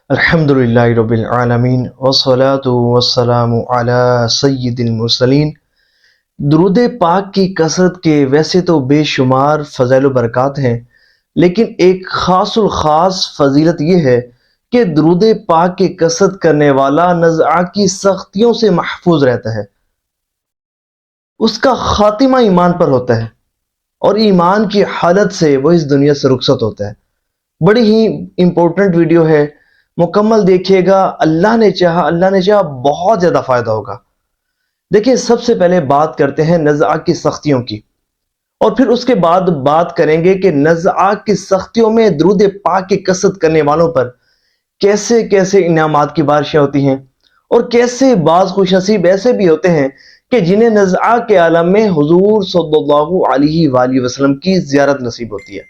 الحمدللہ رب العالمین والصلاة والسلام علی سید المرسلین۔ درود پاک کی کثرت کے ویسے تو بے شمار فضائل و برکات ہیں، لیکن ایک خاص الخاص فضیلت یہ ہے کہ درود پاک کی کثرت کرنے والا نزعہ کی سختیوں سے محفوظ رہتا ہے، اس کا خاتمہ ایمان پر ہوتا ہے اور ایمان کی حالت سے وہ اس دنیا سے رخصت ہوتا ہے۔ بڑی ہی امپورٹنٹ ویڈیو ہے، مکمل دیکھیے گا، اللہ نے چاہا بہت زیادہ فائدہ ہوگا۔ دیکھیں، سب سے پہلے بات کرتے ہیں نزعہ کی سختیوں کی، اور پھر اس کے بعد بات کریں گے کہ نزعہ کی سختیوں میں درود پاک کی کثرت کرنے والوں پر کیسے کیسے انعامات کی بارشیں ہوتی ہیں، اور کیسے بعض خوش نصیب ایسے بھی ہوتے ہیں کہ جنہیں نزعہ کے عالم میں حضور صلی اللہ علیہ وآلہ وسلم کی زیارت نصیب ہوتی ہے۔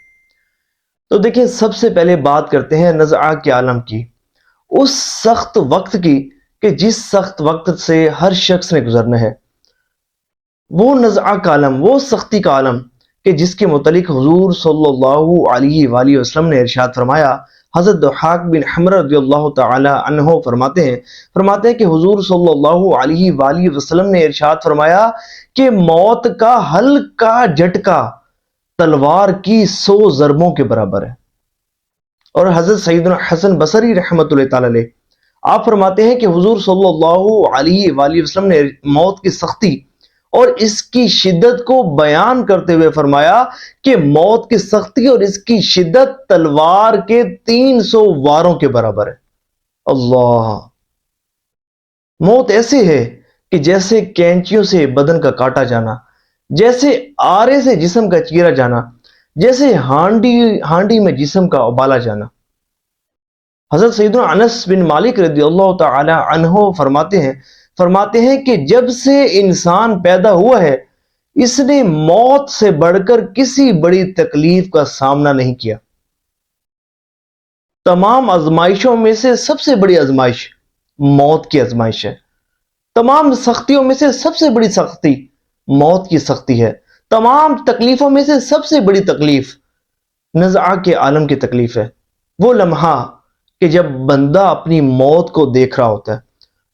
تو دیکھیں، سب سے پہلے بات کرتے ہیں نزعہ کے عالم کی، اس سخت وقت کی کہ جس سخت وقت سے ہر شخص نے گزرنا ہے، وہ نزعہ کا عالم، وہ سختی کا عالم کہ جس کے متعلق حضور صلی اللہ علیہ وآلہ وسلم نے ارشاد فرمایا۔ حضرت ضحاک بن حمر رضی اللہ تعالی عنہ فرماتے ہیں کہ حضور صلی اللہ علیہ وآلہ وسلم نے ارشاد فرمایا کہ موت کا ہلکا جھٹکا تلوار کی 100 ضربوں کے برابر ہے۔ اور حضرت سیدنا حسن بصری رحمۃ اللہ تعالی علیہ آپ فرماتے ہیں کہ حضور صلی اللہ علیہ وآلہ وسلم نے موت کی سختی اور اس کی شدت کو بیان کرتے ہوئے فرمایا کہ موت کی سختی اور اس کی شدت تلوار کے 300 واروں کے برابر ہے۔ اللہ! موت ایسی ہے کہ جیسے کینچیوں سے بدن کا کاٹا جانا، جیسے آرے سے جسم کا چیرا جانا، جیسے ہانڈی میں جسم کا ابالا جانا۔ حضرت سیدنا انس بن مالک رضی اللہ تعالی عنہ فرماتے ہیں کہ جب سے انسان پیدا ہوا ہے، اس نے موت سے بڑھ کر کسی بڑی تکلیف کا سامنا نہیں کیا۔ تمام آزمائشوں میں سے سب سے بڑی آزمائش موت کی آزمائش ہے۔ تمام سختیوں میں سے سب سے بڑی سختی موت کی سختی ہے۔ تمام تکلیفوں میں سے سب سے بڑی تکلیف نزعہ کے عالم کی تکلیف ہے۔ وہ لمحہ کہ جب بندہ اپنی موت کو دیکھ رہا ہوتا ہے،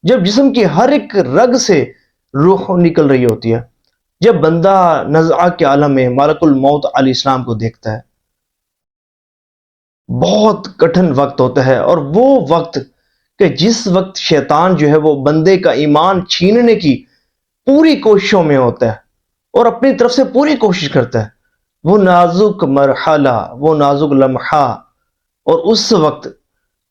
جب جسم کی ہر ایک رگ سے روح نکل رہی ہوتی ہے، جب بندہ نزعہ کے عالم میں ملک الموت علیہ السلام کو دیکھتا ہے، بہت کٹھن وقت ہوتا ہے۔ اور وہ وقت کہ جس وقت شیطان جو ہے وہ بندے کا ایمان چھیننے کی پوری کوششوں میں ہوتا ہے اور اپنی طرف سے پوری کوشش کرتا ہے، وہ نازک مرحلہ، وہ نازک لمحہ، اور اس وقت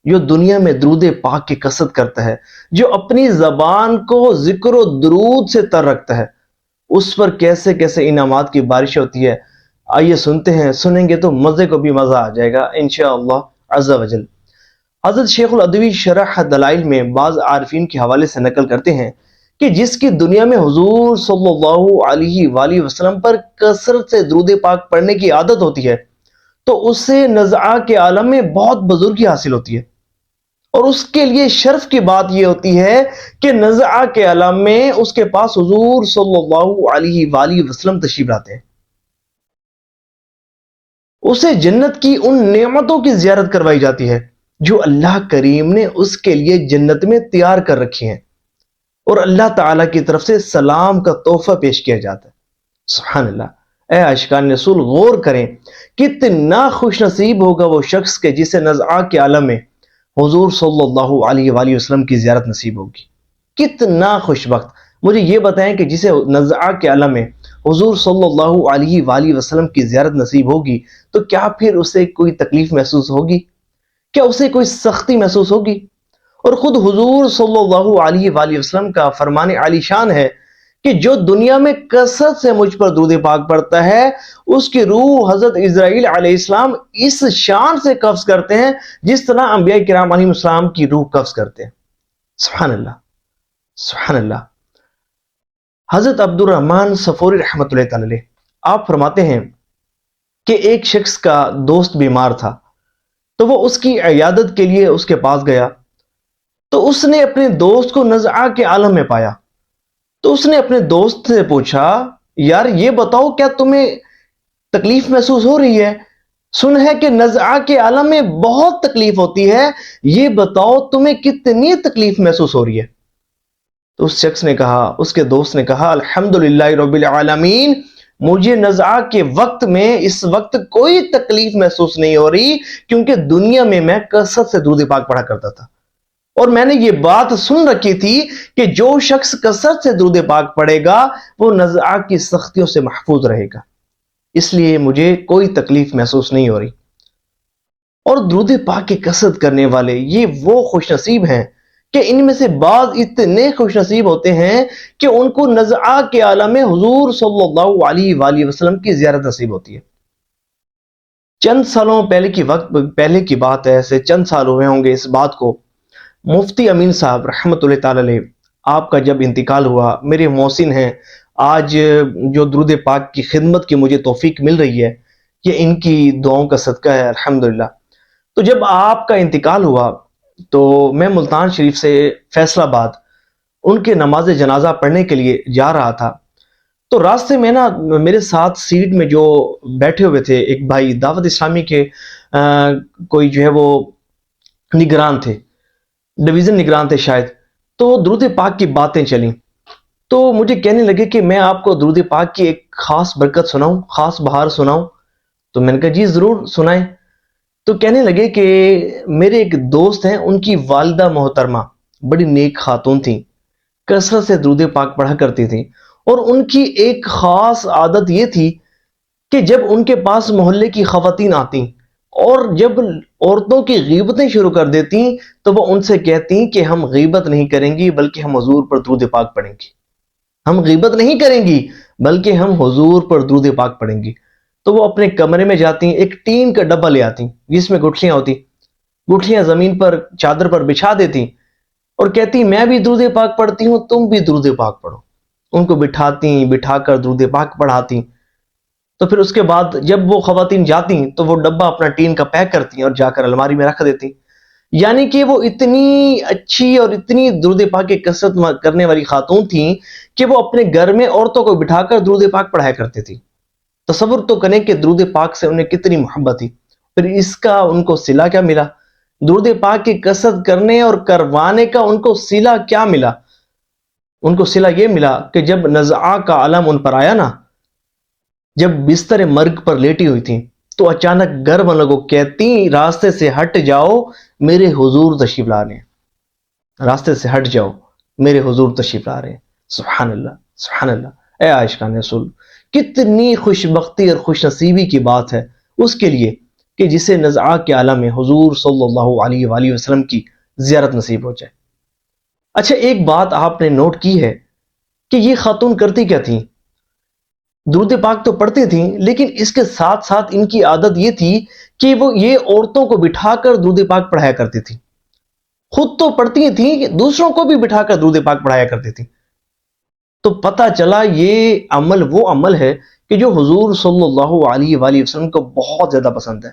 جو دنیا میں درود پاک کی کثرت کرتا ہے، جو اپنی زبان کو ذکر و درود سے تر رکھتا ہے، اس پر کیسے کیسے انعامات کی بارش ہوتی ہے۔ آئیے سنتے ہیں، سنیں گے تو مزے کو بھی مزہ آ جائے گا انشاءاللہ عز و جل۔ حضرت شیخ العدوی شرح دلائل میں بعض عارفین کے حوالے سے نقل کرتے ہیں کہ جس کی دنیا میں حضور صلی اللہ علیہ وآلہ وسلم پر کثرت سے درود پاک پڑھنے کی عادت ہوتی ہے، تو اسے نزعہ کے عالم میں بہت بزرگی حاصل ہوتی ہے، اور اس کے لیے شرف کی بات یہ ہوتی ہے کہ نزعہ کے عالم میں اس کے پاس حضور صلی اللہ علیہ وآلہ وسلم تشریف لاتے ہیں، اسے جنت کی ان نعمتوں کی زیارت کروائی جاتی ہے جو اللہ کریم نے اس کے لیے جنت میں تیار کر رکھی ہیں، اور اللہ تعالیٰ کی طرف سے سلام کا تحفہ پیش کیا جاتا ہے۔ سبحان اللہ! اے عاشقان رسول، غور کریں کتنا خوش نصیب ہوگا وہ شخص کہ جسے نزعہ کے عالم میں حضور صلی اللہ علیہ وآلہ وسلم کی زیارت نصیب ہوگی۔ کتنا خوش وقت! مجھے یہ بتائیں کہ جسے نزعہ کے عالم میں حضور صلی اللہ علیہ وآلہ وسلم کی زیارت نصیب ہوگی تو کیا پھر اسے کوئی تکلیف محسوس ہوگی؟ کیا اسے کوئی سختی محسوس ہوگی؟ اور خود حضور صلی اللہ علیہ وآلہ وسلم کا فرمان عالی شان ہے کہ جو دنیا میں کثرت سے مجھ پر درود پاک پڑھتا ہے، اس کی روح حضرت اسرائیل علیہ السلام اس شان سے قبض کرتے ہیں جس طرح انبیاء کرام علیہ السلام کی روح قبض کرتے ہیں۔ سبحان اللہ! سبحان اللہ! حضرت عبد الرحمن صفوری رحمۃ اللہ تعالی علیہ آپ فرماتے ہیں کہ ایک شخص کا دوست بیمار تھا، تو وہ اس کی عیادت کے لیے اس کے پاس گیا، تو اس نے اپنے دوست کو نزعہ کے عالم میں پایا، تو اس نے اپنے دوست سے پوچھا، یار یہ بتاؤ کیا تمہیں تکلیف محسوس ہو رہی ہے؟ سن ہے کہ نزعہ کے عالم میں بہت تکلیف ہوتی ہے، یہ بتاؤ تمہیں کتنی تکلیف محسوس ہو رہی ہے؟ تو اس شخص نے کہا، اس کے دوست نے کہا، الحمدللہ رب العالمین، مجھے نزعہ کے وقت میں اس وقت کوئی تکلیف محسوس نہیں ہو رہی، کیونکہ دنیا میں کثرت سے درود پاک پڑھا کرتا تھا، اور میں نے یہ بات سن رکھی تھی کہ جو شخص کثرت سے درود پاک پڑھے گا وہ نزعہ کی سختیوں سے محفوظ رہے گا، اس لیے مجھے کوئی تکلیف محسوس نہیں ہو رہی۔ اور درود پاک کی کثرت کرنے والے یہ وہ خوش نصیب ہیں کہ ان میں سے بعض اتنے خوش نصیب ہوتے ہیں کہ ان کو نزعہ کے عالم میں حضور صلی اللہ علیہ وآلہ وسلم کی زیارت نصیب ہوتی ہے۔ چند سالوں پہلے کی بات ہے، ایسے چند سال ہوئے ہوں گے اس بات کو، مفتی امین صاحب رحمۃ اللہ تعالی علیہ، آپ کا جب انتقال ہوا، میرے محسن ہیں آج جو درود پاک کی خدمت کی مجھے توفیق مل رہی ہے، یہ ان کی دعاؤں کا صدقہ ہے الحمدللہ۔ تو جب آپ کا انتقال ہوا تو میں ملتان شریف سے فیصل آباد ان کے نماز جنازہ پڑھنے کے لیے جا رہا تھا، تو راستے میں نا میرے ساتھ سیٹ میں جو بیٹھے ہوئے تھے ایک بھائی دعوت اسلامی کے کوئی جو ہے وہ نگران تھے، ڈویژن نگران تھے شاید، تو درود پاک کی باتیں چلیں، تو مجھے کہنے لگے کہ میں آپ کو درود پاک کی ایک خاص برکت سناؤں، خاص بہار سناؤں؟ تو میں نے کہا جی ضرور سنائیں۔ تو کہنے لگے کہ میرے ایک دوست ہیں، ان کی والدہ محترمہ بڑی نیک خاتون تھیں، کثرت سے درود پاک پڑھا کرتی تھیں، اور ان کی ایک خاص عادت یہ تھی کہ جب ان کے پاس محلے کی خواتین آتیں اور جب عورتوں کی غیبتیں شروع کر دیتی تو وہ ان سے کہتی کہ ہم غیبت نہیں کریں گی بلکہ ہم حضور پر درود پاک پڑھیں گی، ہم غیبت نہیں کریں گی بلکہ ہم حضور پر درود پاک پڑھیں گی۔ تو وہ اپنے کمرے میں جاتی، ایک ٹین کا ڈبہ لے آتی جس میں گٹھلیاں ہوتی، گٹھلیاں زمین پر چادر پر بچھا دیتی اور کہتی میں بھی درود پاک پڑھتی ہوں، تم بھی درود پاک پڑھو۔ ان کو بٹھا کر درود پاک پڑھاتی، تو پھر اس کے بعد جب وہ خواتین جاتی تو وہ ڈبہ اپنا ٹین کا پیک کرتی اور جا کر الماری میں رکھ دیتی۔ یعنی کہ وہ اتنی اچھی اور اتنی درود پاک کی کثرت کرنے والی خاتون تھیں کہ وہ اپنے گھر میں عورتوں کو بٹھا کر درود پاک پڑھایا کرتی تھی۔ تصور تو کریں کہ درود پاک سے انہیں کتنی محبت تھی، پھر اس کا ان کو صلہ کیا ملا؟ درود پاک کی کثرت کرنے اور کروانے کا ان کو صلہ کیا ملا؟ ان کو صلہ یہ ملا کہ جب نزعہ کا عالم ان پر آیا نا، جب بستر مرگ پر لیٹی ہوئی تھی تو اچانک گھر والوں کو کہتی راستے سے ہٹ جاؤ، میرے حضور تشریف لا رہے ہیں، راستے سے ہٹ جاؤ، میرے حضور تشریف لا رہے ہیں۔ سبحان اللہ، سبحان اللہ۔ اے عاشقان رسول، کتنی خوش بختی اور خوش نصیبی کی بات ہے اس کے لیے کہ جسے نزعہ کے عالم میں حضور صلی اللہ علیہ وآلہ وسلم کی زیارت نصیب ہو جائے۔ اچھا ایک بات آپ نے نوٹ کی ہے کہ یہ خاتون کرتی کیا تھیں؟ درود پاک تو پڑھتی تھیں، لیکن اس کے ساتھ ساتھ ان کی عادت یہ تھی کہ وہ یہ عورتوں کو بٹھا کر درود پاک پڑھایا کرتی تھی، خود تو پڑھتی تھیں کہ دوسروں کو بھی بٹھا کر درود پاک پڑھایا کرتی تھی۔ تو پتہ چلا یہ عمل وہ عمل ہے کہ جو حضور صلی اللہ علیہ وآلہ وسلم کو بہت زیادہ پسند ہے،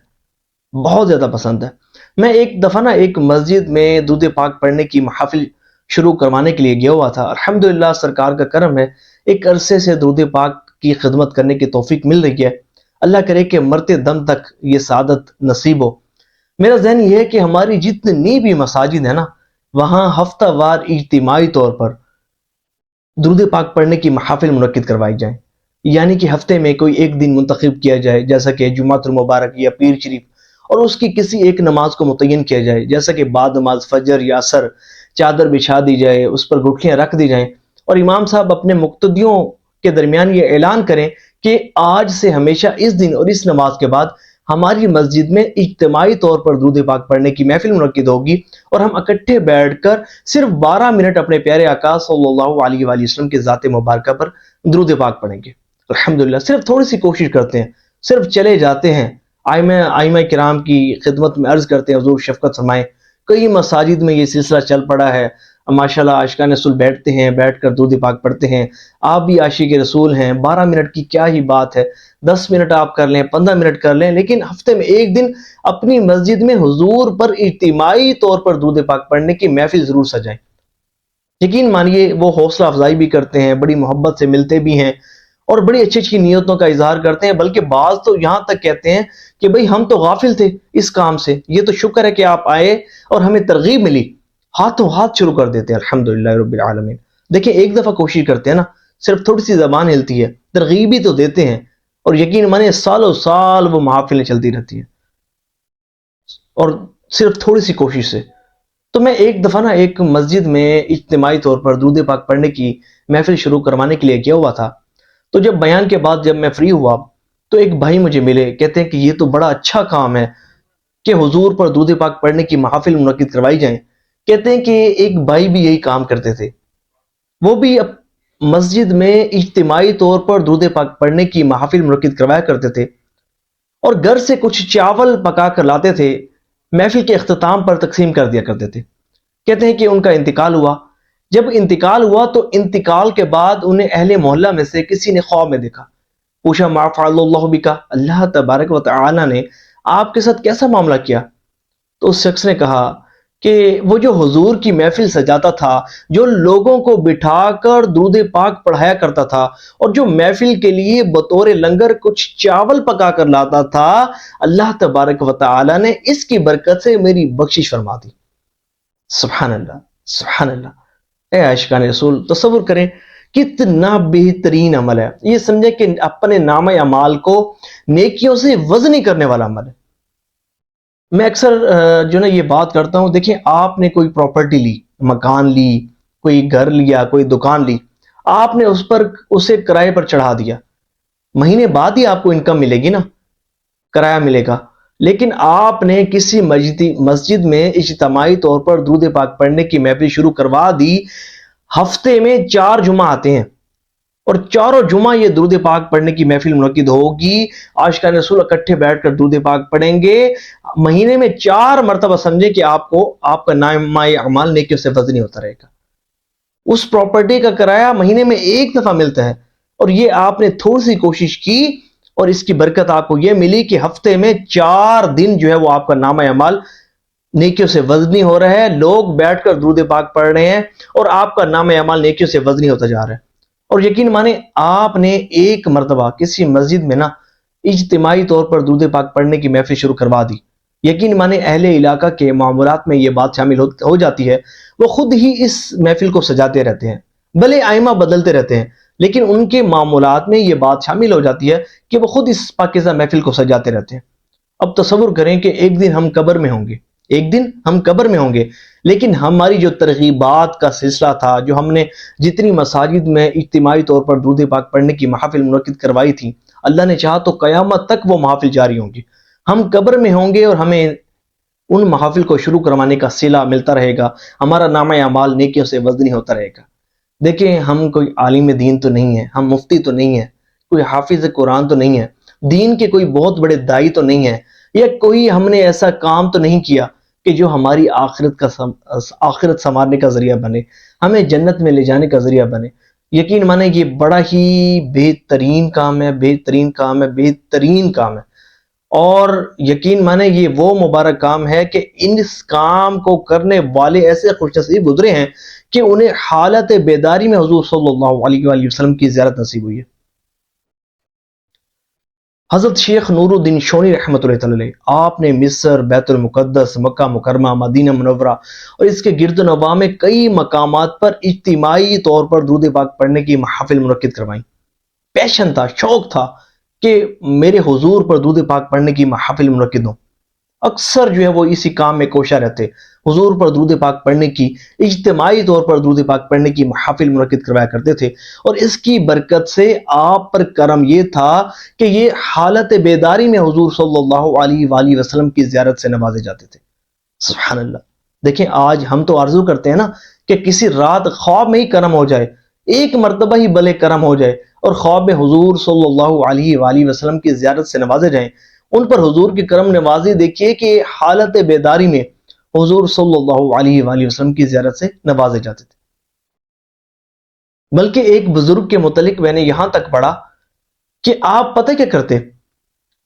بہت زیادہ پسند ہے۔ میں ایک دفعہ نا ایک مسجد میں درود پاک پڑھنے کی محافل شروع کروانے کے لیے گیا ہوا تھا، الحمدللہ سرکار کا کرم ہے، ایک عرصے سے درود پاک کی خدمت کرنے کی توفیق مل رہی ہے، اللہ کرے کہ مرتے دم تک یہ سعادت نصیب ہو۔ میرا ذہن یہ ہے کہ ہماری جتنی بھی مساجد ہیں نا، وہاں ہفتہ وار اجتماعی طور پر درود پاک پڑھنے کی محافل منعقد کروائی جائیں، یعنی کہ ہفتے میں کوئی ایک دن منتخب کیا جائے جیسا کہ جمعۃ المبارک یا پیر شریف، اور اس کی کسی ایک نماز کو متعین کیا جائے جیسا کہ بعد نماز فجر یا عصر چادر بچھا دی جائے، اس پر گٹھلیاں رکھ دی جائیں، اور امام صاحب اپنے مقتدیوں کے درمیان یہ اعلان کریں کہ آج سے ہمیشہ اس دن اور اس نماز کے بعد ہماری مسجد میں اجتماعی طور پر درود پاک پڑھنے کی محفل منعقد ہوگی، اور ہم اکٹھے بیٹھ کر صرف 12 منٹ اپنے پیارے آقا صلی اللہ علیہ وآلہ وسلم کے ذات مبارکہ پر درود پاک پڑھیں گے۔ الحمدللہ صرف تھوڑی سی کوشش کرتے ہیں، صرف چلے جاتے ہیں، آئمہ کرام کی خدمت میں عرض کرتے ہیں حضور شفقت فرمائیں۔ کئی مساجد میں یہ سلسلہ چل پڑا ہے، ماشاءاللہ عاشقان رسول بیٹھتے ہیں، بیٹھ کر درود پاک پڑھتے ہیں۔ آپ بھی عاشق رسول ہیں، 12 منٹ کی کیا ہی بات ہے، 10 منٹ آپ کر لیں، 15 منٹ کر لیں، لیکن ہفتے میں ایک دن اپنی مسجد میں حضور پر اجتماعی طور پر درود پاک پڑھنے کی محفل ضرور سجائیں۔ یقین مانیے وہ حوصلہ افزائی بھی کرتے ہیں، بڑی محبت سے ملتے بھی ہیں، اور بڑی اچھی اچھی نیتوں کا اظہار کرتے ہیں، بلکہ بعض تو یہاں تک کہتے ہیں کہ بھئی ہم تو غافل تھے اس کام سے، یہ تو شکر ہے کہ آپ آئے اور ہمیں ترغیب ملی، ہاتھوں ہاتھ شروع کر دیتے ہیں الحمدللہ رب العالمین۔ دیکھیں ایک دفعہ کوشش کرتے ہیں نا، صرف تھوڑی سی زبان ہلتی ہے، ترغیب ہی تو دیتے ہیں، اور یقین مانے سالوں سال وہ محافلیں چلتی رہتی ہیں، اور صرف تھوڑی سی کوشش سے۔ تو میں ایک دفعہ نا ایک مسجد میں اجتماعی طور پر درود پاک پڑھنے کی محفل شروع کروانے کے لیے کیا ہوا تھا، تو جب بیان کے بعد جب میں فری ہوا تو ایک بھائی مجھے ملے، کہتے ہیں کہ یہ تو بڑا اچھا کام ہے کہ حضور پر درود پاک پڑھنے کی محافل منعقد کروائی جائیں۔ کہتے ہیں کہ ایک بھائی بھی یہی کام کرتے تھے، وہ بھی مسجد میں اجتماعی طور پر درود پاک پڑھنے کی محافل منعقد کروایا کرتے تھے، اور گھر سے کچھ چاول پکا کر لاتے تھے، محفل کے اختتام پر تقسیم کر دیا کرتے تھے۔ کہتے ہیں کہ ان کا انتقال ہوا، جب انتقال ہوا تو انتقال کے بعد انہیں اہل محلہ میں سے کسی نے خواب میں دیکھا، پوچھا ما فعل اللہ بکا، اللہ تبارک و تعالی نے آپ کے ساتھ کیسا معاملہ کیا؟ تو اس شخص نے کہا کہ وہ جو حضور کی محفل سجاتا تھا، جو لوگوں کو بٹھا کر درود پاک پڑھایا کرتا تھا، اور جو محفل کے لیے بطور لنگر کچھ چاول پکا کر لاتا تھا، اللہ تبارک و تعالی نے اس کی برکت سے میری بخشش فرما دی۔ سبحان اللہ، سبحان اللہ۔ اے عاشقان رسول، تصور کریں کتنا بہترین عمل ہے یہ، سمجھے کہ اپنے نام اعمال کو نیکیوں سے وزنی کرنے والا عمل ہے۔ میں اکثر جو نا یہ بات کرتا ہوں، دیکھیں آپ نے کوئی پراپرٹی لی، مکان لی، کوئی گھر لیا، کوئی دکان لی، آپ نے اس پر اسے کرائے پر چڑھا دیا، مہینے بعد ہی آپ کو انکم ملے گی نا، کرایہ ملے گا۔ لیکن آپ نے کسی مسجد میں اجتماعی طور پر درود پاک پڑھنے کی محفل شروع کروا دی، ہفتے میں 4 جمعہ آتے ہیں، اور چاروں جمعہ یہ درود پاک پڑھنے کی محفل منعقد ہوگی، عاشقان رسول اکٹھے بیٹھ کر درود پاک پڑھیں گے، مہینے میں 4 مرتبہ، سمجھے کہ آپ کا نامہ اعمال نیکیوں سے وزنی ہوتا رہے گا۔ اس پراپرٹی کا کرایہ مہینے میں ایک دفعہ ملتا ہے، اور یہ آپ نے تھوڑی سی کوشش کی اور اس کی برکت آپ کو یہ ملی کہ ہفتے میں 4 دن جو ہے وہ آپ کا نامہ اعمال نیکیوں سے وزنی ہو رہا ہے، لوگ بیٹھ کر درود پاک پڑھ رہے ہیں، اور آپ کا نامہ اعمال نیکیوں سے وزنی ہوتا جا رہا ہے۔ اور یقین مانے آپ نے ایک مرتبہ کسی مسجد میں نا اجتماعی طور پر درود پاک پڑھنے کی محفل شروع کروا دی، یقین مانے اہل علاقہ کے معاملات میں یہ بات شامل ہو جاتی ہے، وہ خود ہی اس محفل کو سجاتے رہتے ہیں، بھلے آئمہ بدلتے رہتے ہیں، لیکن ان کے معاملات میں یہ بات شامل ہو جاتی ہے کہ وہ خود اس پاکیزہ محفل کو سجاتے رہتے ہیں۔ اب تصور کریں کہ ایک دن ہم قبر میں ہوں گے، ایک دن ہم قبر میں ہوں گے، لیکن ہماری جو ترغیبات کا سلسلہ تھا، جو ہم نے جتنی مساجد میں اجتماعی طور پر درود پاک پڑھنے کی محافل منعقد کروائی تھی، اللہ نے چاہا تو قیامت تک وہ محافل جاری ہوں گی، ہم قبر میں ہوں گے اور ہمیں ان محافل کو شروع کروانے کا صلہ ملتا رہے گا، ہمارا نامہ اعمال نیکیوں سے وزنی ہوتا رہے گا۔ دیکھیں ہم کوئی عالم دین تو نہیں ہے، ہم مفتی تو نہیں ہے، کوئی حافظ قرآن تو نہیں ہے، دین کے کوئی بہت بڑے دائی تو نہیں ہے، یا کوئی ہم نے ایسا کام تو نہیں کیا کہ جو ہماری آخرت سنوارنے کا ذریعہ بنے، ہمیں جنت میں لے جانے کا ذریعہ بنے۔ یقین مانے یہ بڑا ہی بہترین کام ہے، بہترین کام ہے، بہترین کام ہے، اور یقین مانے یہ وہ مبارک کام ہے کہ اس کام کو کرنے والے ایسے خوش نصیب گزرے ہیں کہ انہیں حالت بیداری میں حضور صلی اللہ علیہ وآلہ وسلم کی زیارت نصیب ہوئی ہے۔ حضرت شیخ نور الدین شونی رحمۃ اللہ علیہ، آپ نے مصر، بیت المقدس، مکہ مکرمہ، مدینہ منورہ اور اس کے گرد و نواح میں کئی مقامات پر اجتماعی طور پر درود پاک پڑھنے کی محافل منعقد کروائیں۔ پیشن تھا، شوق تھا کہ میرے حضور پر درود پاک پڑھنے کی محافل منعقد ہوں۔ اکثر جو ہے وہ اسی کام میں کوشاں رہتے، حضور پر درود پاک پڑھنے کی، اجتماعی طور پر درود پاک پڑھنے کی محافل منعقد کروایا کرتے تھے، اور اس کی برکت سے آپ پر کرم یہ تھا کہ یہ حالت بیداری میں حضور صلی اللہ علیہ وآلہ وسلم کی زیارت سے نوازے جاتے تھے۔ سبحان اللہ۔ دیکھیں آج ہم تو آرزو کرتے ہیں نا کہ کسی رات خواب میں ہی کرم ہو جائے، ایک مرتبہ ہی بلے کرم ہو جائے، اور خواب میں حضور صلی اللہ علیہ وآلہ وسلم کی زیارت سے نوازے جائیں۔ ان پر حضور کی کرم نوازی دیکھیے کہ حالت بیداری میں حضور صلی اللہ علیہ وآلہ وسلم کی زیارت سے نوازے جاتے تھے۔ بلکہ ایک بزرگ کے متعلق میں نے یہاں تک پڑھا کہ آپ پتہ کیا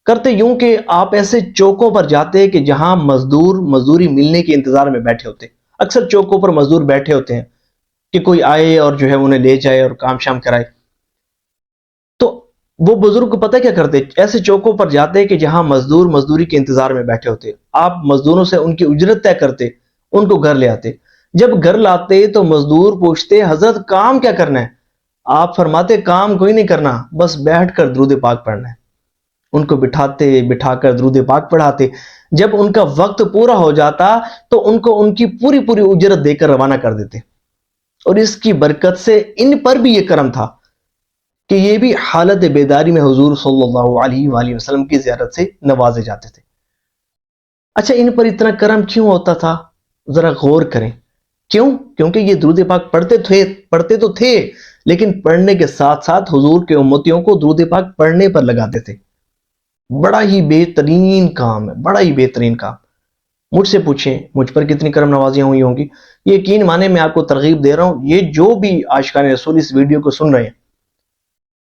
کرتے یوں کہ آپ ایسے چوکوں پر جاتے کہ جہاں مزدور مزدوری ملنے کے انتظار میں بیٹھے ہوتے، اکثر چوکوں پر مزدور بیٹھے ہوتے ہیں کہ کوئی آئے اور جو ہے انہیں لے جائے اور کام شام کرائے، تو وہ بزرگ پتہ کیا کرتے، ایسے چوکوں پر جاتے کہ جہاں مزدور مزدوری کے انتظار میں بیٹھے ہوتے، آپ مزدوروں سے ان کی اجرت طے کرتے، ان کو گھر لے آتے۔ جب گھر لاتے تو مزدور پوچھتے حضرت کام کیا کرنا ہے؟ آپ فرماتے کام کوئی نہیں کرنا، بس بیٹھ کر درود پاک پڑھنا ہے۔ ان کو بٹھا کر درود پاک پڑھاتے۔ جب ان کا وقت پورا ہو جاتا تو ان کو ان کی پوری پوری اجرت دے کر روانہ کر دیتے، اور اس کی برکت سے ان پر بھی یہ کرم تھا کہ یہ بھی حالت بیداری میں حضور صلی اللہ علیہ وآلہ وسلم کی زیارت سے نوازے جاتے تھے۔ اچھا، ان پر اتنا کرم کیوں ہوتا تھا؟ ذرا غور کریں۔ کیوں؟ کیونکہ یہ درود پاک پڑھتے تو تھے، لیکن پڑھنے کے ساتھ ساتھ حضور کے امتیوں کو درود پاک پڑھنے پر لگاتے تھے۔ بڑا ہی بہترین کام ہے، بڑا ہی بہترین کام۔ مجھ سے پوچھیں مجھ پر کتنی کرم نوازیاں ہوئی ہوں گی۔ یقین مانے میں آپ کو ترغیب دے رہا ہوں، یہ جو بھی عاشقان رسول اس ویڈیو کو سن رہے ہیں،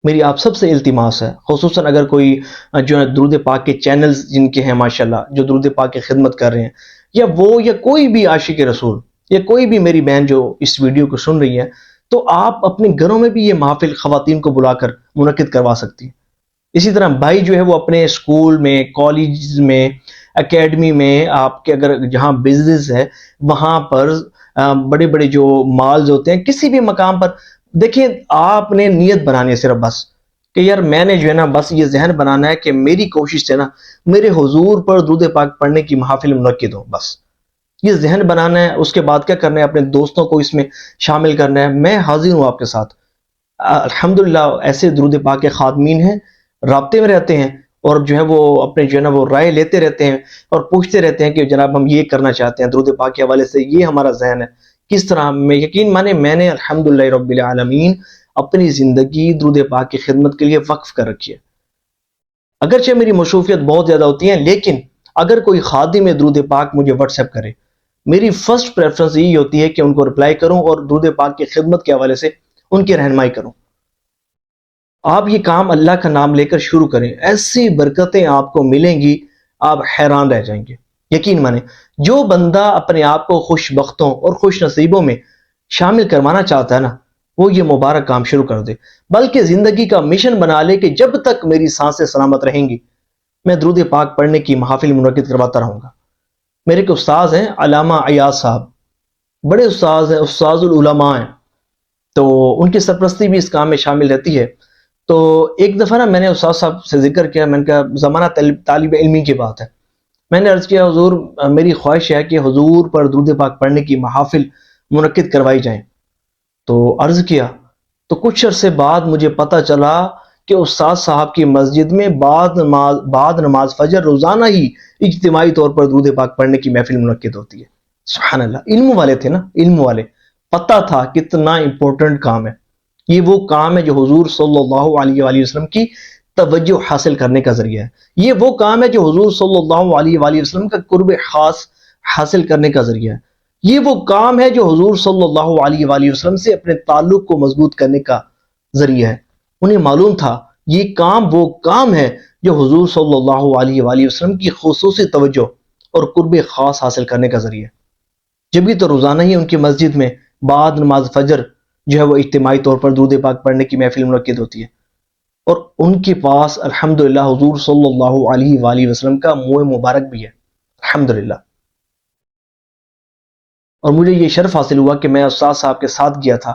میری آپ سب سے التماس ہے، خصوصاً اگر کوئی جو ہے درود پاک کے چینلز جن کے ہیں ماشاءاللہ، جو درود پاک کی خدمت کر رہے ہیں، یا کوئی بھی عاشق رسول، یا کوئی بھی میری بہن جو اس ویڈیو کو سن رہی ہے، تو آپ اپنے گھروں میں بھی یہ محفل خواتین کو بلا کر منعقد کروا سکتی ہیں۔ اسی طرح بھائی جو ہے وہ اپنے اسکول میں، کالج میں، اکیڈمی میں، آپ کے اگر جہاں بزنس ہے وہاں پر، بڑے بڑے جو مالز ہوتے ہیں، کسی بھی مقام پر دیکھیں، آپ نے نیت بنانی ہے صرف بس کہ یار میں نے جو ہے نا بس یہ ذہن بنانا ہے کہ میری کوشش سے نا میرے حضور پر درود پاک پڑھنے کی محافل منعقد ہو، بس یہ ذہن بنانا ہے۔ اس کے بعد کیا کرنا ہے؟ اپنے دوستوں کو اس میں شامل کرنا ہے۔ میں حاضر ہوں آپ کے ساتھ، الحمدللہ ایسے درود پاک کے خادمین ہیں، رابطے میں رہتے ہیں، اور جو ہے وہ اپنے جو ہے نا وہ رائے لیتے رہتے ہیں اور پوچھتے رہتے ہیں کہ جناب ہم یہ کرنا چاہتے ہیں درود پاک کے حوالے سے، یہ ہمارا ذہن ہے کس طرح میں۔ یقین مانے میں نے الحمدللہ رب العالمین اپنی زندگی درود پاک کی خدمت کے لیے وقف کر رکھی ہے۔ اگرچہ میری مصروفیت بہت زیادہ ہوتی ہیں، لیکن اگر کوئی خادم درود پاک مجھے واٹس ایپ کرے، میری فرسٹ پریفرنس یہی ہوتی ہے کہ ان کو رپلائی کروں اور درود پاک کی خدمت کے حوالے سے ان کی رہنمائی کروں۔ آپ یہ کام اللہ کا نام لے کر شروع کریں، ایسی برکتیں آپ کو ملیں گی، آپ حیران رہ جائیں گے۔ یقین مانیں، جو بندہ اپنے آپ کو خوش بختوں اور خوش نصیبوں میں شامل کروانا چاہتا ہے نا، وہ یہ مبارک کام شروع کر دے، بلکہ زندگی کا مشن بنا لے کہ جب تک میری سانسیں سلامت رہیں گی میں درود پاک پڑھنے کی محافل منعقد کرواتا رہوں گا۔ میرے ایک استاذ ہیں علامہ ایاز صاحب، بڑے استاذ ہیں، استاذ العلماء ہیں، تو ان کی سرپرستی بھی اس کام میں شامل رہتی ہے۔ تو ایک دفعہ نا میں نے استاد صاحب سے ذکر کیا، میں نے کہا زمانہ طالب علمی کی بات ہے، میں نے عرض کیا حضور میری خواہش ہے کہ حضور پر درود پاک پڑھنے کی محافل منعقد کروائی جائیں۔ تو عرض کیا، تو کچھ عرصے بعد مجھے پتہ چلا کہ استاد صاحب کی مسجد میں بعد نماز فجر روزانہ ہی اجتماعی طور پر درود پاک پڑھنے کی محفل منعقد ہوتی ہے۔ سبحان اللہ، علم والے تھے نا، علم والے، پتہ تھا کتنا امپورٹنٹ کام ہے۔ یہ وہ کام ہے جو حضور صلی اللہ علیہ وآلہ وسلم کی توجہ حاصل کرنے کا ذریعہ ہے۔ یہ وہ کام ہے جو حضور صلی اللہ علیہ وآلہ وسلم کا قرب خاص حاصل کرنے کا ذریعہ ہے۔ یہ وہ کام ہے جو حضور صلی اللہ علیہ وآلہ وسلم سے اپنے تعلق کو مضبوط کرنے کا ذریعہ ہے۔ انہیں معلوم تھا یہ کام وہ کام ہے جو حضور صلی اللہ علیہ وآلہ وسلم کی خصوصی توجہ اور قرب خاص حاصل کرنے کا ذریعہ ہے۔ جبھی تو روزانہ ہی ان کی مسجد میں بعد نماز فجر جو ہے وہ اجتماعی طور پر درود پاک پڑھنے کی محفل منعقد ہوتی ہے، اور ان کے پاس الحمدللہ حضور صلی اللہ علیہ وآلہ وسلم کا منہ مبارک بھی ہے، الحمدللہ۔ اور مجھے یہ شرف حاصل ہوا کہ میں استاد صاحب کے ساتھ گیا تھا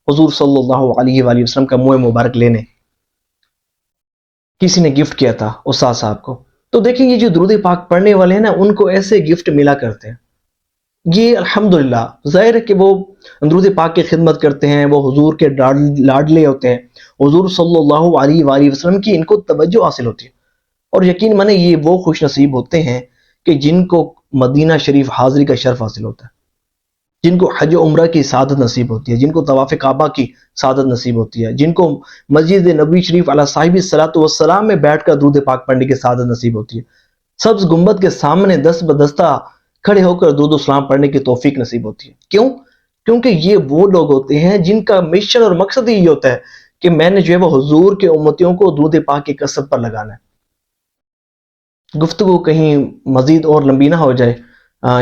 حضور صلی اللہ علیہ وآلہ وسلم کا منہ مبارک لینے، کسی نے گفٹ کیا تھا استاد صاحب کو۔ تو دیکھیں یہ جو درود پاک پڑھنے والے ہیں نا، ان کو ایسے گفٹ ملا کرتے ہیں۔ یہ الحمدللہ ظاہر ہے کہ وہ درود پاک کی خدمت کرتے ہیں، وہ حضور کے لاڈلے ہوتے ہیں، حضور صلی اللہ علیہ وآلہ وسلم کی ان کو توجہ حاصل ہوتی ہے، اور یقین مانے یہ وہ خوش نصیب ہوتے ہیں کہ جن کو مدینہ شریف حاضری کا شرف حاصل ہوتا ہے، جن کو حج و عمرہ کی سعادت نصیب ہوتی ہے، جن کو طواف کعبہ کی سعادت نصیب ہوتی ہے، جن کو مسجد نبوی شریف علی صاحب الصلاۃ والسلام میں بیٹھ کر درود پاک پڑھنے کی سعادت نصیب ہوتی ہے، سبز گنبد کے سامنے دست بدستہ کھڑے ہو کر درود و سلام پڑھنے کی توفیق نصیب ہوتی ہے۔ کیوں؟ کیونکہ یہ وہ لوگ ہوتے ہیں جن کا مشن اور مقصد ہی یہ ہوتا ہے کہ میں نے جو ہے وہ حضور کے امتیوں کو درود پاک کی کثرت پر لگانا ہے۔ گفتگو کہیں مزید اور لمبی نہ ہو جائے،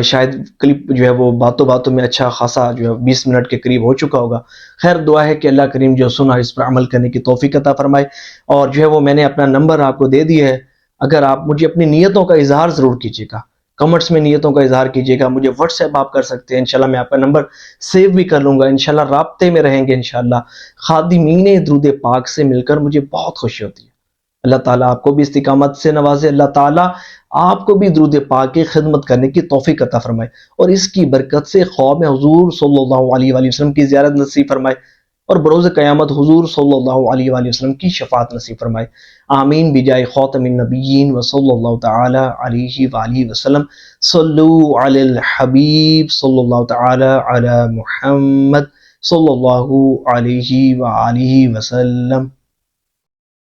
شاید کلپ جو ہے وہ باتوں باتوں میں اچھا خاصا جو ہے 20 منٹ کے قریب ہو چکا ہوگا. خیر دعا ہے کہ اللہ کریم جو سنا اس پر عمل کرنے کی توفیق عطا فرمائے. اور جو ہے وہ میں نے اپنا نمبر آپ کو دے دیا ہے. اگر آپ مجھے اپنی نیتوں کا اظہار ضرور کیجیے گا، کمنٹس میں نیتوں کا اظہار کیجیے گا. مجھے واٹس ایپ آپ کر سکتے ہیں، انشاءاللہ میں آپ کا نمبر سیو بھی کر لوں گا. انشاءاللہ رابطے میں رہیں گے انشاءاللہ. خادمین درود پاک سے مل کر مجھے بہت خوشی ہوتی ہے. اللہ تعالیٰ آپ کو بھی استقامت سے نوازے. اللہ تعالیٰ آپ کو بھی درود پاک کی خدمت کرنے کی توفیق عطا فرمائے، اور اس کی برکت سے خواب میں حضور صلی اللہ علیہ وآلہ وسلم کی زیارت نصیب فرمائے، اور بروز قیامت حضور صلی اللہ علیہ وآلہ وسلم کی شفاعت نصیب فرمائے. آمین بجائے خاتم النبیین و صلی اللہ تعالی علیہ وآلہ وسلم. صلو علی الحبیب صلی اللہ تعالی علی محمد صلی اللہ علیہ وآلہ وسلم.